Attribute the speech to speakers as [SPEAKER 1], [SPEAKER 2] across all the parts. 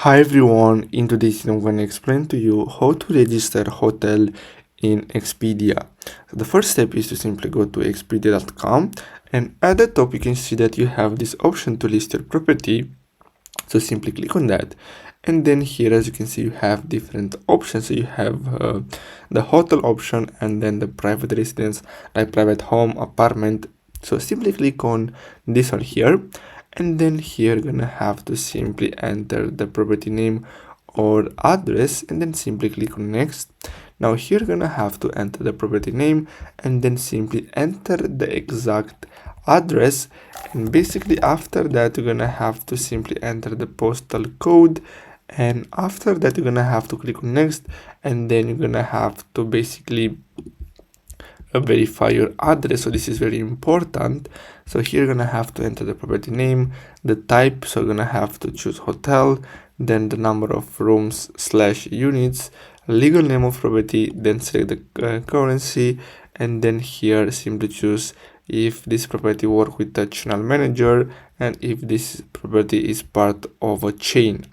[SPEAKER 1] Hi everyone, in today's video I'm going to explain to you how to register hotel in Expedia. So the first step is to simply go to expedia.com, and at the top you can see that you have this option to list your property. So simply click on that, and then here, as you can see, you have different options. So you have the hotel option, and then the private residence, like private home, apartment. So simply click on this one here, and then here you're gonna have to simply enter the property name or address, and then simply click on next. Now here you're gonna have to enter the property name, and then simply enter the exact address, and basically after that you're gonna have to simply enter the postal code, and after that you're gonna have to click on next, and then you're gonna have to basically verify your address. So this is very important. So here you're gonna have to enter the property name, the type, so you're gonna have to choose hotel, then the number of rooms / units, legal name of property, then select the currency, and then here simply choose if this property work with the channel manager and if this property is part of a chain.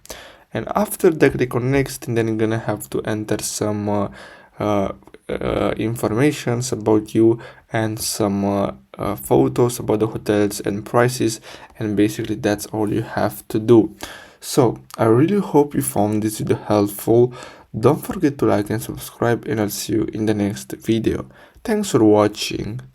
[SPEAKER 1] And after that, click on next, and then you're gonna have to enter some informations about you and some photos about the hotels and prices, and basically that's all you have to do. So I really hope you found this video helpful. Don't forget to like and subscribe, and I'll see you in the next video. Thanks for watching.